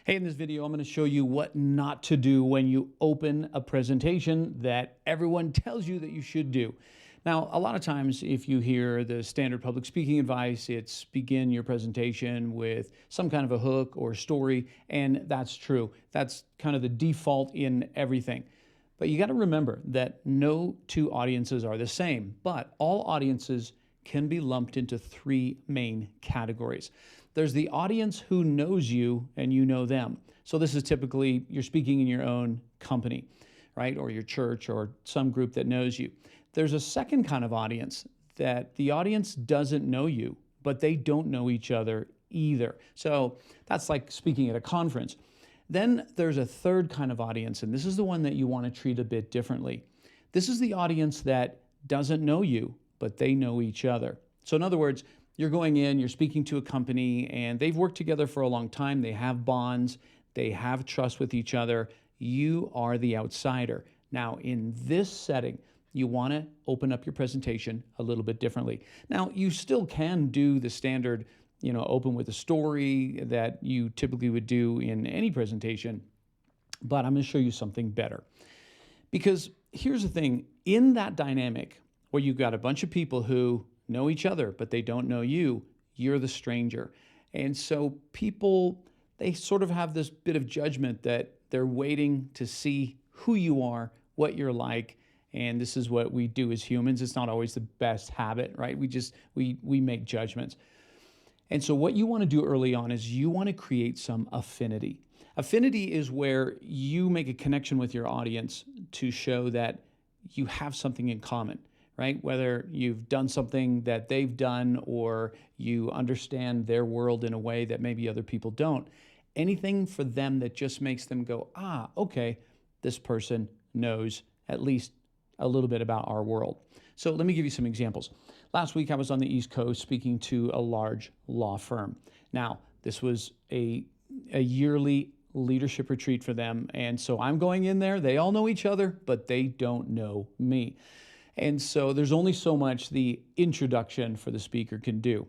Hey, in this video, I'm going to show you what not to do when you open a presentation that everyone tells you that you should do. Now, a lot of times, if you hear the standard public speaking advice, it's begin your presentation with some kind of a hook or story, and that's true. That's kind of the default in everything. But you got to remember that no two audiences are the same, but all audiences can be lumped into three main categories. There's the audience who knows you and you know them. So this is typically you're speaking in your own company, right? Or your church or some group that knows you. There's a second kind of audience that the audience doesn't know you, but they don't know each other either. So that's like speaking at a conference. Then there's a third kind of audience, and this is the one that you want to treat a bit differently. This is the audience that doesn't know you, but they know each other. So in other words, you're going in, you're speaking to a company, and they've worked together for a long time. They have bonds. They have trust with each other. You are the outsider. Now, in this setting, you want to open up your presentation a little bit differently. Now, you still can do the standard, open with a story that you typically would do in any presentation, but I'm going to show you something better. Because here's the thing, in that dynamic where you've got a bunch of people who know each other, but they don't know you, you're the stranger. And so people, they sort of have this bit of judgment that they're waiting to see who you are, what you're like. And this is what we do as humans. It's not always the best habit, right? We make judgments. And so what you want to do early on is you want to create some affinity. Affinity is where you make a connection with your audience to show that you have something in common, right? Whether you've done something that they've done or you understand their world in a way that maybe other people don't. Anything for them that just makes them go, okay, this person knows at least a little bit about our world. So let me give you some examples. Last week, I was on the East Coast speaking to a large law firm. Now, this was a yearly leadership retreat for them. And so I'm going in there. They all know each other, but they don't know me. And so there's only so much the introduction for the speaker can do.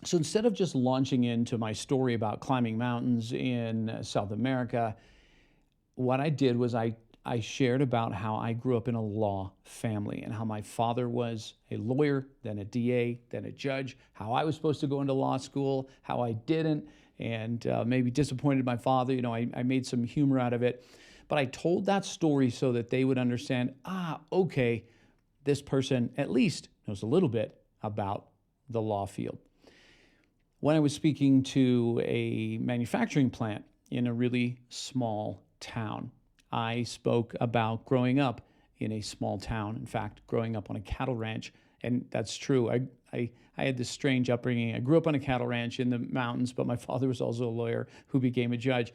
So instead of just launching into my story about climbing mountains in South America, what I did was I shared about how I grew up in a law family and how my father was a lawyer, then a DA, then a judge, how I was supposed to go into law school, how I didn't, and maybe disappointed my father. I made some humor out of it. But I told that story so that they would understand, okay, this person at least knows a little bit about the law field. When I was speaking to a manufacturing plant in a really small town, I spoke about growing up in a small town. In fact, growing up on a cattle ranch. And that's true. I had this strange upbringing. I grew up on a cattle ranch in the mountains, but my father was also a lawyer who became a judge.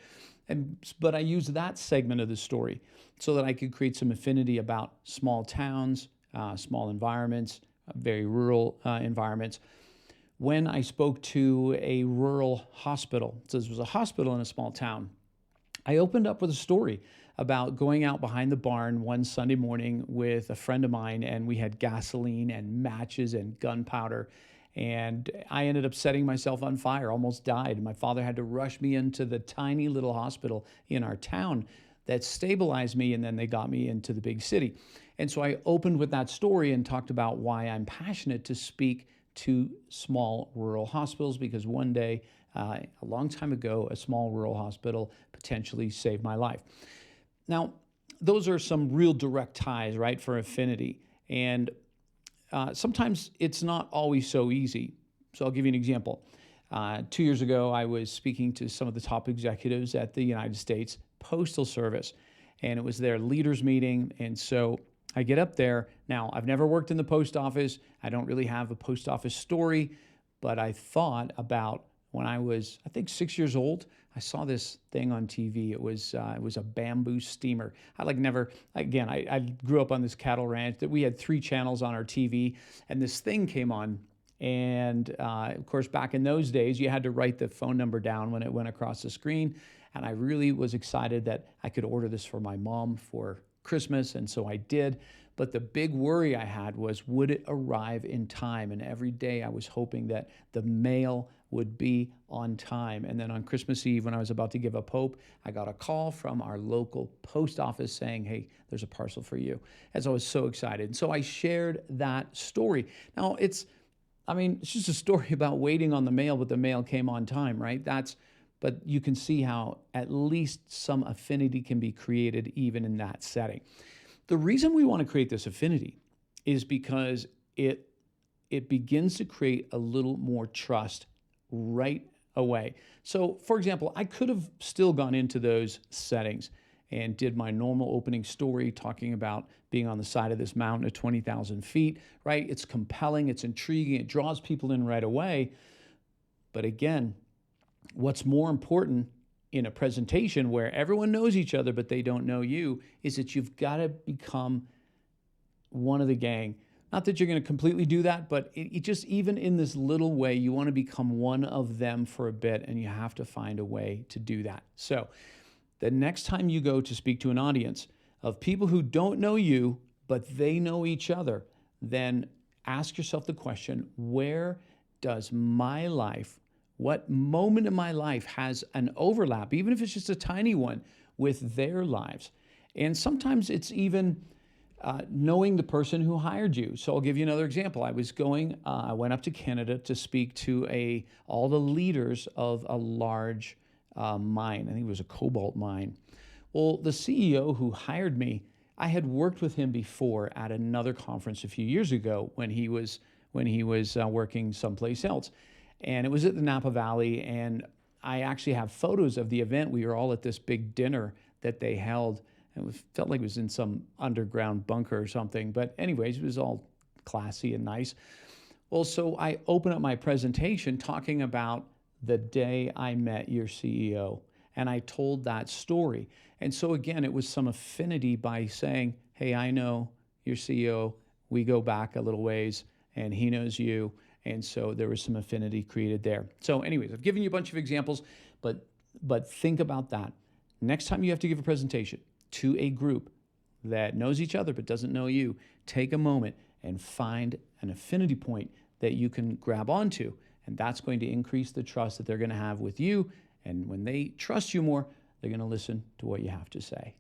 But I used that segment of the story so that I could create some affinity about small towns, small environments, very rural environments. When I spoke to a rural hospital, so this was a hospital in a small town, I opened up with a story about going out behind the barn one Sunday morning with a friend of mine, and we had gasoline and matches and gunpowder, and I ended up setting myself on fire, almost died. My father had to rush me into the tiny little hospital in our town that stabilized me, and then they got me into the big city. And so I opened with that story and talked about why I'm passionate to speak to small rural hospitals, because one day, a long time ago, a small rural hospital potentially saved my life. Now, those are some real direct ties, right, for affinity. And sometimes it's not always so easy. So I'll give you an example. 2 years ago, I was speaking to some of the top executives at the United States Postal Service, and it was their leaders meeting. And so I get up there. Now, I've never worked in the post office. I don't really have a post office story, but I thought about when I was, I think, 6 years old. I saw this thing on TV. It was a bamboo steamer. I grew up on this cattle ranch that we had 3 channels on our TV, and this thing came on. And of course, back in those days, you had to write the phone number down when it went across the screen. And I really was excited that I could order this for my mom for Christmas, and so I did. But the big worry I had was, would it arrive in time? And every day I was hoping that the mail would be on time. And then on Christmas Eve, when I was about to give up hope, I got a call from our local post office saying, hey, there's a parcel for you. As I was so excited. And so I shared that story. Now, it's just a story about waiting on the mail, but the mail came on time, right? But you can see how at least some affinity can be created even in that setting. The reason we want to create this affinity is because it begins to create a little more trust right away. So, for example, I could have still gone into those settings and did my normal opening story talking about being on the side of this mountain at 20,000 feet, right? It's compelling, it's intriguing, it draws people in right away. But again, what's more important in a presentation where everyone knows each other but they don't know you is that you've got to become one of the gang. Not that you're going to completely do that, but it just, even in this little way, you want to become one of them for a bit, and you have to find a way to do that. So the next time you go to speak to an audience of people who don't know you, but they know each other, then ask yourself the question, where does my life, what moment in my life has an overlap, even if it's just a tiny one, with their lives? And sometimes it's even knowing the person who hired you. So I'll give you another example. I went up to Canada to speak to all the leaders of a large mine. I think it was a cobalt mine. Well, the CEO who hired me, I had worked with him before at another conference a few years ago when he was working someplace else. And it was at the Napa Valley, and I actually have photos of the event. We were all at this big dinner that they held. It felt like it was in some underground bunker or something. But anyways, it was all classy and nice. Well, so I open up my presentation talking about the day I met your CEO. And I told that story. And so again, it was some affinity by saying, hey, I know your CEO. We go back a little ways, and he knows you. And so there was some affinity created there. So anyways, I've given you a bunch of examples, but think about that. Next time you have to give a presentation to a group that knows each other but doesn't know you, take a moment and find an affinity point that you can grab onto. And that's going to increase the trust that they're going to have with you. And when they trust you more, they're going to listen to what you have to say.